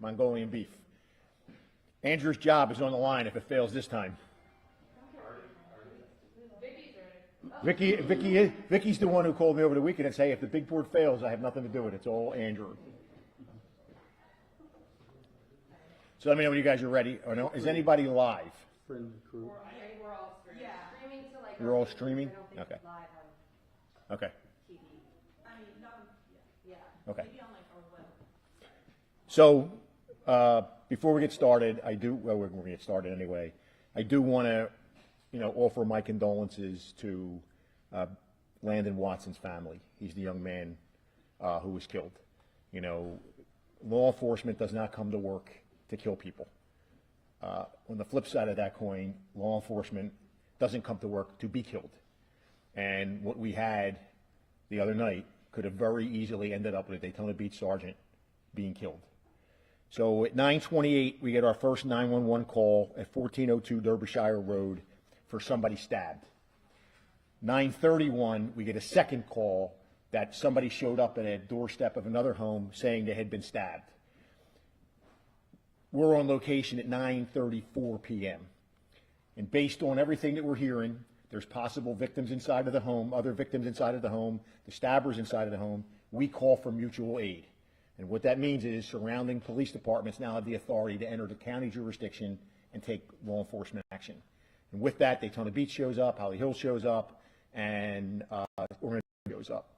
Mongolian beef. Andrew's job is on the line if it fails this time. Vicky's the one who called me over the weekend and said, hey, if the big board fails, I have nothing to do with it. It's all Andrew. So let me know when you guys are ready. Or no? Is anybody live? Friendly crew. We're all streaming. Yeah. Streaming to like. You're all streaming? Okay. Live on Okay. TV. I mean, no. Yeah. Okay. Maybe on like our web. So before we get started, well, we're going to get started anyway. I do want to, offer my condolences to Landon Watson's family. He's the young man who was killed. Law enforcement does not come to work to kill people. On the flip side of that coin, law enforcement doesn't come to work to be killed. And what we had the other night could have very easily ended up with a Daytona Beach sergeant being killed. So at 9:28, we get our first 911 call at 1402 Derbyshire Road for somebody stabbed. 9:31, we get a second call that somebody showed up at a doorstep of another home saying they had been stabbed. We're on location at 9:34 p.m. And based on everything that we're hearing, there's possible victims inside of the home, other victims inside of the home, the stabbers inside of the home. We call for mutual aid. And what that means is surrounding police departments now have the authority to enter the county jurisdiction and take law enforcement action. And with that, Daytona Beach shows up, Holly Hill shows up, and Orange goes up.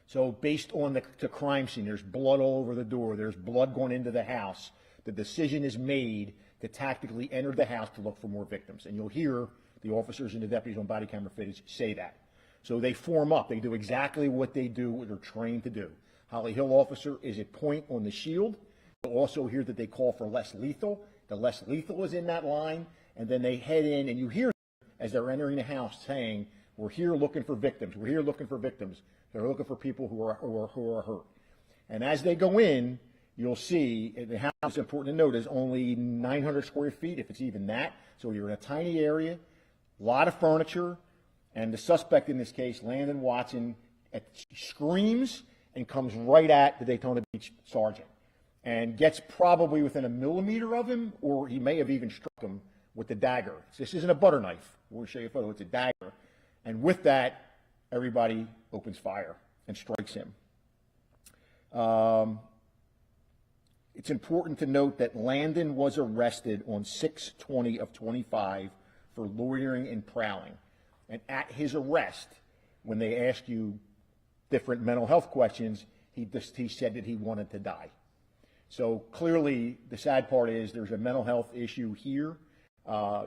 So based on the crime scene, there's blood all over the door, there's blood going into the house. The decision is made to tactically enter the house to look for more victims. And you'll hear the officers and the deputies on body camera footage say that. So they form up. They do exactly what they do, what they're trained to do. Holly Hill officer is at point on the shield. You'll also hear that they call for less lethal. The less lethal is in that line. And then they head in, and you hear them as they're entering the house saying, we're here looking for victims. We're here looking for victims. They're looking for people who are hurt. And as they go in, you'll see the house, is important to note, is only 900 square feet, if it's even that. So you're in a tiny area, a lot of furniture, and the suspect in this case, Landon Watson, screams and comes right at the Daytona Beach sergeant and gets probably within a millimeter of him, or he may have even struck him with the dagger. This isn't a butter knife. We'll show you a photo. It's a dagger. And with that, everybody opens fire and strikes him. It's important to note that Landon was arrested on 6/20 of 25 for loitering and prowling. And at his arrest, when they asked you different mental health questions, he said that he wanted to die. So clearly, the sad part is there's a mental health issue here.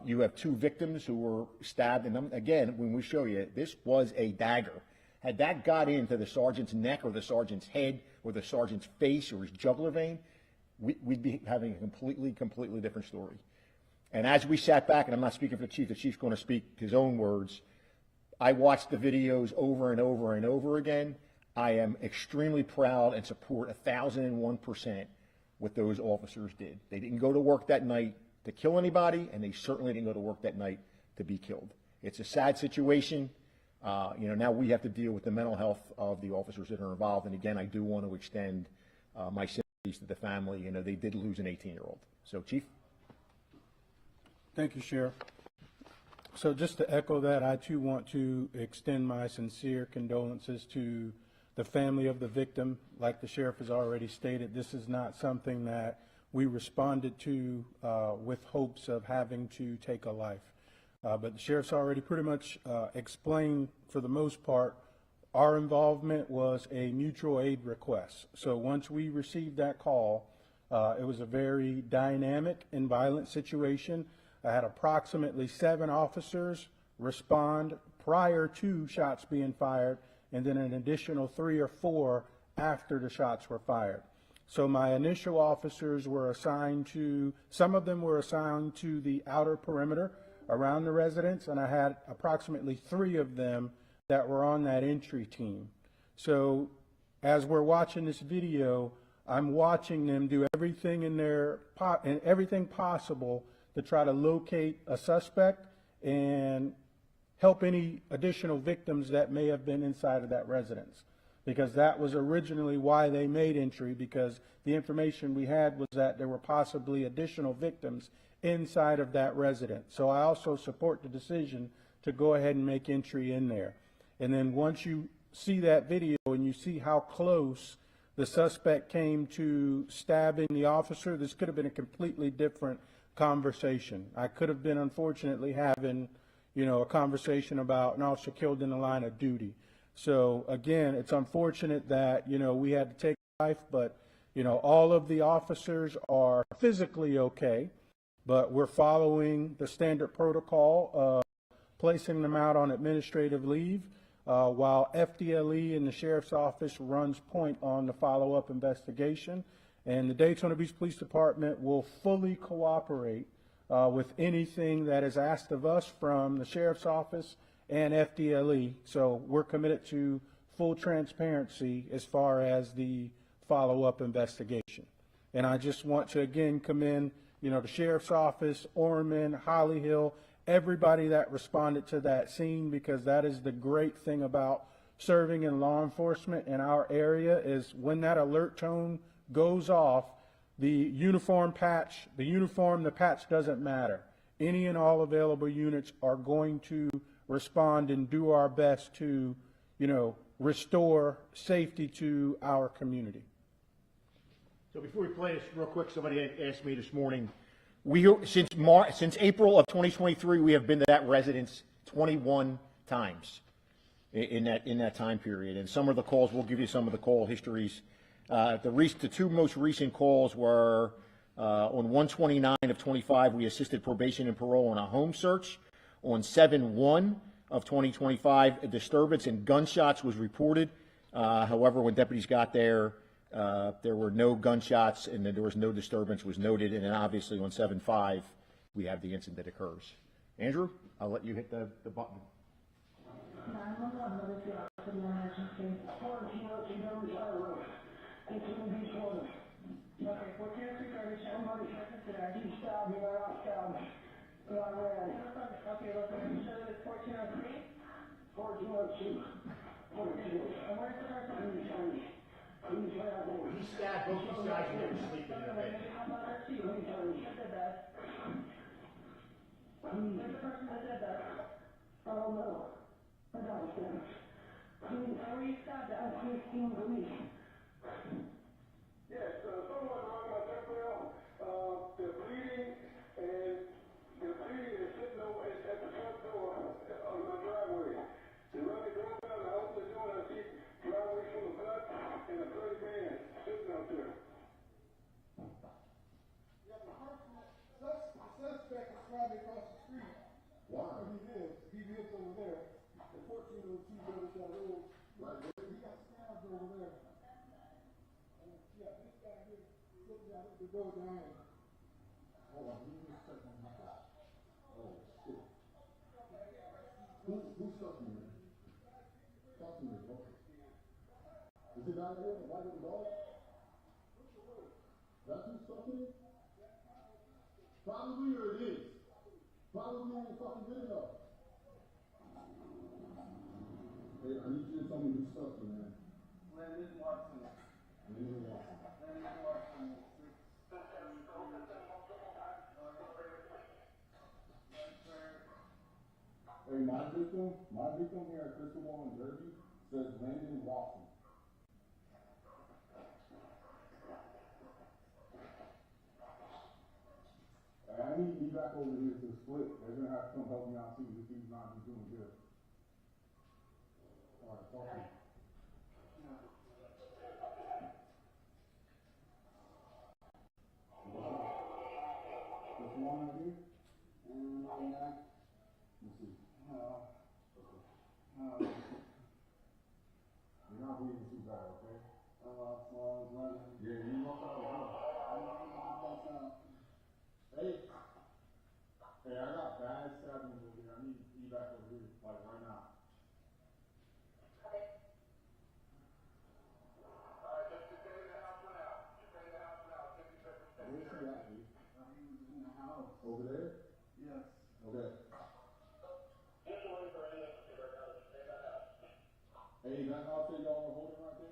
You have two victims who were stabbed, and again, when we show you, this was a dagger. Had that got into the sergeant's neck or the sergeant's head or the sergeant's face or his jugular vein, we'd be having a completely different story. And as we sat back, and I'm not speaking for the chief's going to speak his own words, I watched the videos over and over and over again. I am extremely proud and support 1,001% what those officers did. They didn't go to work that night to kill anybody, and they certainly didn't go to work that night to be killed. It's a sad situation. Now we have to deal with the mental health of the officers that are involved. And again, I do want to extend my sympathies to the family. They did lose an 18-year-old. So, Chief. Thank you, Sheriff. So just to echo that, I too want to extend my sincere condolences to the family of the victim. Like the Sheriff has already stated, this is not something that we responded to with hopes of having to take a life. But the Sheriff's already pretty much explained, for the most part, our involvement was a mutual aid request. So once we received that call, it was a very dynamic and violent situation. I had approximately 7 officers respond prior to shots being fired, and then an additional 3 or 4 after the shots were fired. So my initial officers were assigned to, some of them were assigned to the outer perimeter around the residence, and I had approximately 3 of them that were on that entry team. So as we're watching this video, I'm watching them do everything everything possible to try to locate a suspect and help any additional victims that may have been inside of that residence. because that was originally why they made entry, because the information we had was that there were possibly additional victims inside of that residence. So I also support the decision to go ahead and make entry in there. And then once you see that video and you see how close the suspect came to stabbing the officer, this could have been a completely different conversation. I could have been unfortunately having, a conversation about an officer killed in the line of duty. So again, it's unfortunate that, we had to take life, but, all of the officers are physically okay, but we're following the standard protocol of placing them out on administrative leave, while FDLE and the Sheriff's Office runs point on the follow-up investigation. And the Daytona Beach Police Department will fully cooperate with anything that is asked of us from the Sheriff's Office and FDLE. So we're committed to full transparency as far as the follow-up investigation. And I just want to again commend, the Sheriff's Office, Orman, Holly Hill, everybody that responded to that scene, because that is the great thing about serving in law enforcement in our area is when that alert tone goes off, the patch doesn't matter. Any and all available units are going to respond and do our best to, restore safety to our community. So before we play this real quick, somebody had asked me this morning, since April of 2023, we have been to that residence 21 times in that time period. And some of the calls, we'll give you some of the call histories. The two most recent calls were on 1/29 of 25, we assisted probation and parole on a home search. On 7/1 of 2025, a disturbance and gunshots was reported. However, when deputies got there, there were no gunshots and there was no disturbance was noted. And then obviously on 7/5, we have the incident that occurs. Andrew, I'll let you hit the button. 911, Volusia for the emergency. 1402 Daytona Beach Water. Okay, 1402 somebody today. He stabbed me right outside. So I ran. Okay, listen, so it's 1403? 1402. And where's the person? He stabbed both these guys and they were sleeping in their bed. How about her too? Who said that? Who's the person that said that? I don't know. I don't understand. How were you stabbed at? I'm 15 police. Yes, someone rang my doorbell. They're bleeding, and they're bleeding and sitting over at the front door of my driveway. They rang the doorbell, and I open the door, and I see driveway full of blood and a bloody man sitting out there. Yeah, the suspect is probably across the street. Wow. He lives over there. The 1402 Volusia Road. Right. He got stabbed over there. Yeah, this guy here looking out the door down. Hold on, let me just check on my guy. Oh, shit. Who's talking to me? Talk to me, okay. Is it down here, the white little dog? That's who's talking? Probably, or it is. Probably ain't fucking good enough. Hey, I need you to tell me who's talking, man. Landon Watson. Landon Watson. Landon Watson. Hey, my victim here at Crystal Wall in Jersey says Landon Watson. I need to be back over here to the split. They're gonna have to come help me out too. This dude's not doing good. All right, talk to me. What's wrong out here? Let's see. You're not breathing too bad, okay? Yeah, you walk out. Hey, I got bad stabbing over here. I need to be back over here, like right now. Alright, just stay in the house for now. Just stay in the house for now. 50 seconds. Where's he at, dude? He was in the house. Over there? Yes. Okay. Just wait for him to right now. Stay in that house. Hey, that house that y'all are holding right there?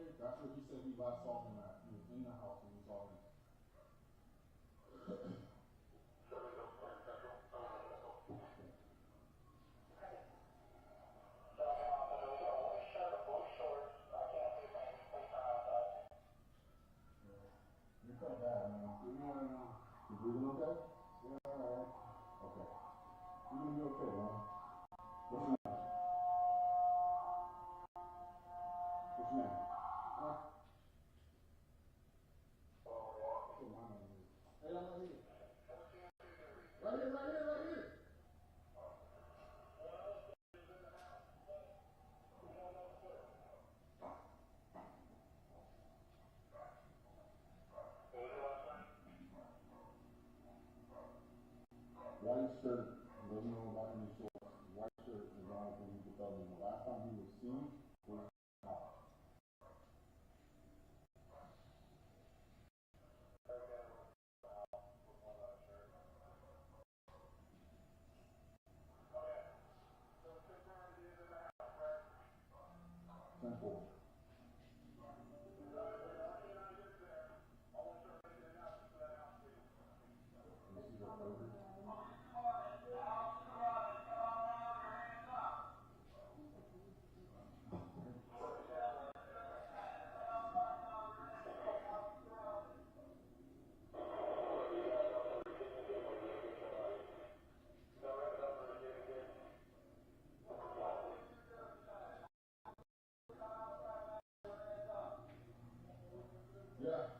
You breathing okay? Yeah, all right. Okay. You're gonna be okay, man. What's your name? What's your name? Huh? Hey, I'm right here. Right here, right here, right here. White shirt, let me know about any shorts. White shirt is the only thing you can tell me. The last time he was seen was out. Simple. This is your favorite. Yeah.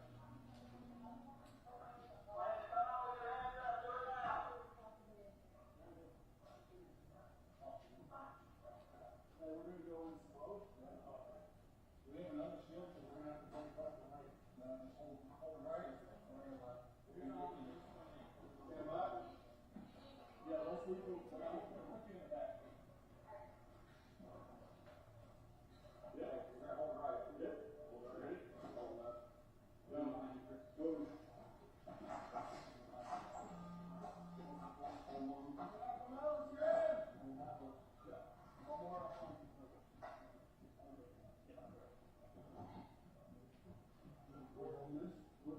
We're gonna go in slow. We have another shield, so we're gonna have to go left and right. Hold right. Stand by. Yeah, let's leave it. Put you in the back. Yeah, we're gonna hold right. Yep. Hold right. Hold left. Go. Go.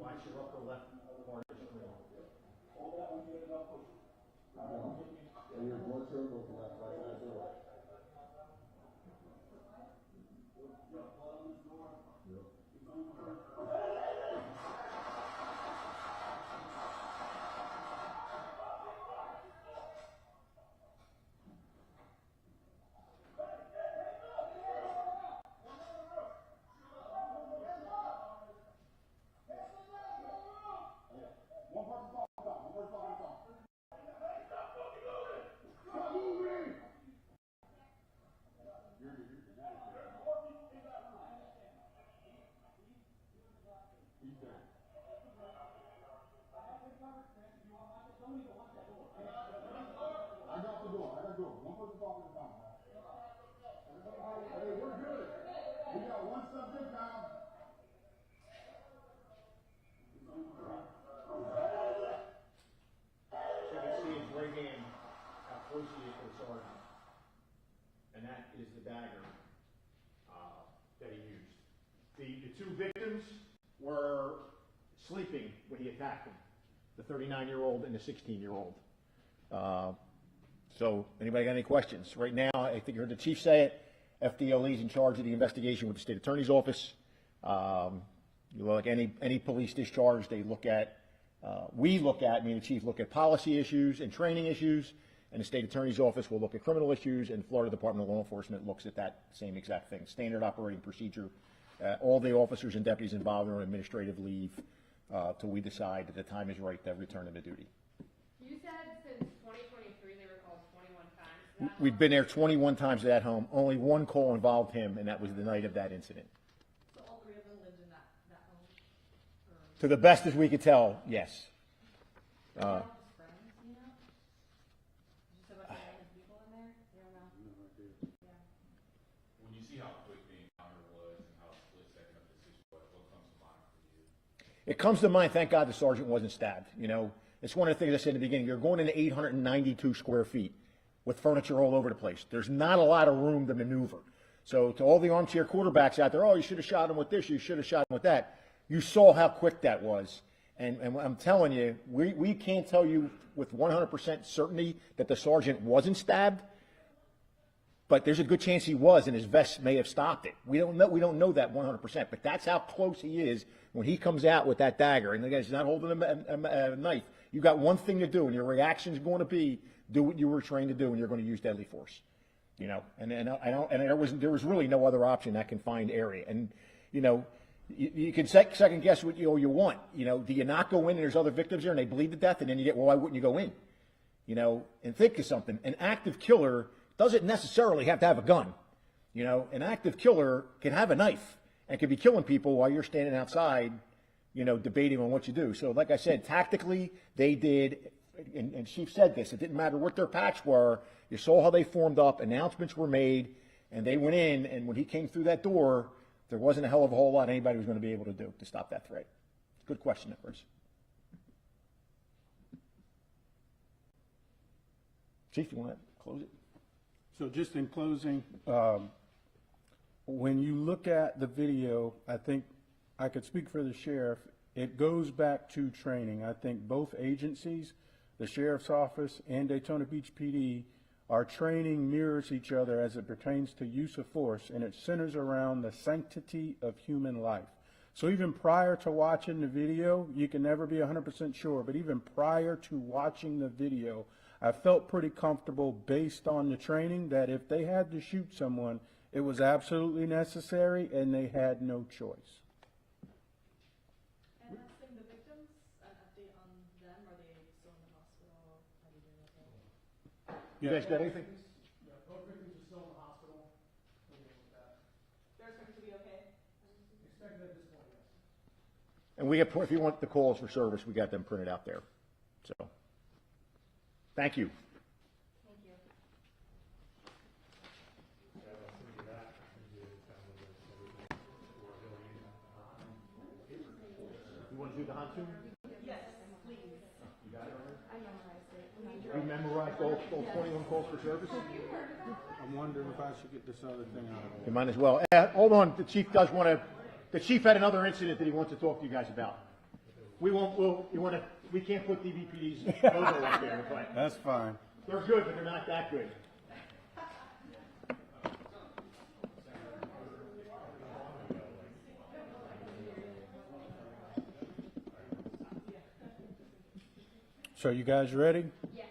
Watch your upper left part of the screen. And your blood sugar goes left, right, left, or right. One person talk at a time. One person talk at a time. Stop moving! You're good. He's there. I got the door. One person talk at a time. Hey, we're good. We got one subject down. So you can see his right hand, how close he is to the sergeant. And that is the dagger that he used. The two victims were sleeping when he attacked them, the 39-year-old and the 16-year-old. So anybody got any questions? Right now, I think you heard the chief say it, FDLE is in charge of the investigation with the state attorney's office. You look any police discharge, they look at, me and the chief look at policy issues and training issues, and the state attorney's office will look at criminal issues, and Florida Department of Law Enforcement looks at that same exact thing, standard operating procedure. All the officers and deputies involved are on administrative leave till we decide that the time is right to return them to duty. You said since 2023 they were called 21 times. We've been there 21 times to that home. Only one call involved him, and that was the night of that incident. So all three of them lived in that home? To the best as we could tell, yes. Friends, you know? Just a bunch of random people in there? You don't know? Yeah. When you see how quick the encounter was and how split second of decision was, what comes to mind for you? It comes to mind, thank God the sergeant wasn't stabbed. You know, it's one of the things I said in the beginning. You're going into 892 square feet with furniture all over the place. There's not a lot of room to maneuver. So to all the armchair quarterbacks out there, oh, you should have shot him with this, you should have shot him with that. You saw how quick that was. And I'm telling you, we can't tell you with 100% certainty that the sergeant wasn't stabbed, but there's a good chance he was, and his vest may have stopped it. We don't know that 100%, but that's how close he is when he comes out with that dagger. And the guy's not holding a knife. You got one thing to do, and your reaction is going to be do what you were trained to do, and you're going to use deadly force. You know, and there was really no other option in that confined area. And you know, you can second guess what you want. You know, do you not go in and there's other victims there and they bleed to death, and then you get, well, why wouldn't you go in? You know, and think of something. An active killer doesn't necessarily have to have a gun. You know, an active killer can have a knife and can be killing people while you're standing outside, you know, debating on what you do. So, like I said, tactically, they did, and Chief said this, it didn't matter what their packs were. You saw how they formed up, announcements were made, and they went in, and when he came through that door, there wasn't a hell of a whole lot anybody was going to be able to do to stop that threat. Good question, Edwards. Chief, you want to close it? So just in closing, when you look at the video, I think I could speak for the sheriff. It goes back to training. I think both agencies, the sheriff's office and Daytona Beach PD, our training mirrors each other as it pertains to use of force, and it centers around the sanctity of human life. So even prior to watching the video, you can never be 100% sure, but even prior to watching the video, I felt pretty comfortable based on the training that if they had to shoot someone, it was absolutely necessary and they had no choice. And asking the victims, an update on them, are they still in the hospital? Are they doing okay? You guys got anything? Yeah, both victims are still in the hospital. We'll deal with that. They're expected to be okay? Expected at this point, yes. And we have, if you want the calls for service, we got them printed out there. So, thank you. Thank you. You want to do the Hansu? Yes, please. You got it already? I memorized it. You memorized all 21 calls for service? I'm wondering if I should get this other thing out of the way. You might as well. Hold on, the chief does want to, the chief had another incident that he wants to talk to you guys about. We can't put DVPD's logo up there, but That's fine. they're good, but they're not that good. So you guys ready? Yes.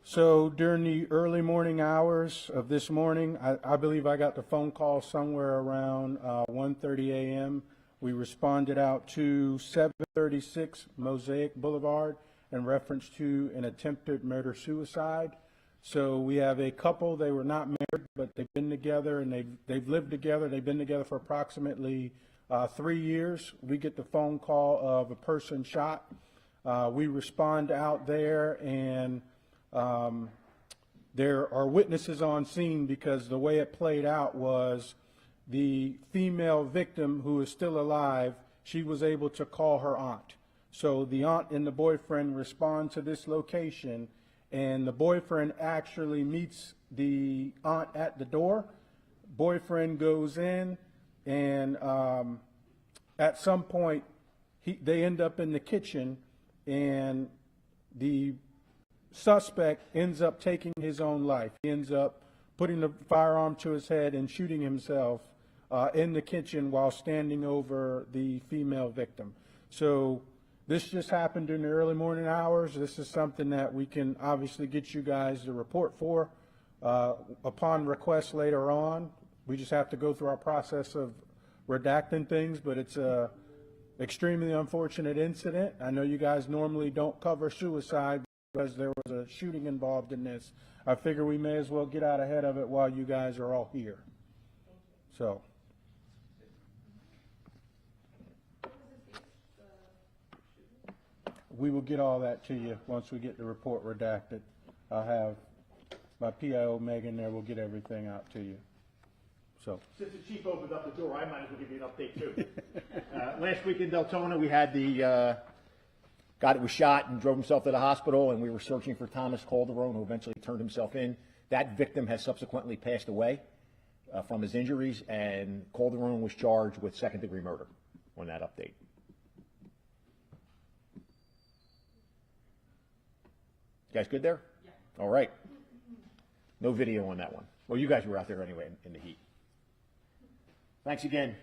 So during the early morning hours of this morning, I believe I got the phone call somewhere around 1:30 a.m. We responded out to 736 Mosaic Boulevard in reference to an attempted murder-suicide. So we have a couple, they were not married, but they've been together and they've lived together. They've been together for approximately 3 years. We get the phone call of a person shot. We respond out there, and there are witnesses on scene because the way it played out was the female victim, who is still alive, she was able to call her aunt. So the aunt and the boyfriend respond to this location, and the boyfriend actually meets the aunt at the door. Boyfriend goes in, and at some point, they end up in the kitchen, and the suspect ends up taking his own life. He ends up putting the firearm to his head and shooting himself in the kitchen while standing over the female victim. So this just happened in the early morning hours. This is something that we can obviously get you guys the report for upon request later on. We just have to go through our process of redacting things, but it's a extremely unfortunate incident. I know you guys normally don't cover suicide because there was a shooting involved in this. I figure we may as well get out ahead of it while you guys are all here. So. We will get all that to you once we get the report redacted. I'll have my PIO Megan there. We'll get everything out to you. So. Since the chief opened up the door, I might as well give you an update too. Last week in Daytona, we had the guy that was shot and drove himself to the hospital, and we were searching for Thomas Calderon, who eventually turned himself in. That victim has subsequently passed away from his injuries, and Calderon was charged with second-degree murder on that update. You guys good there? Yeah. All right. No video on that one. Well, you guys were out there anyway in the heat. Thanks again.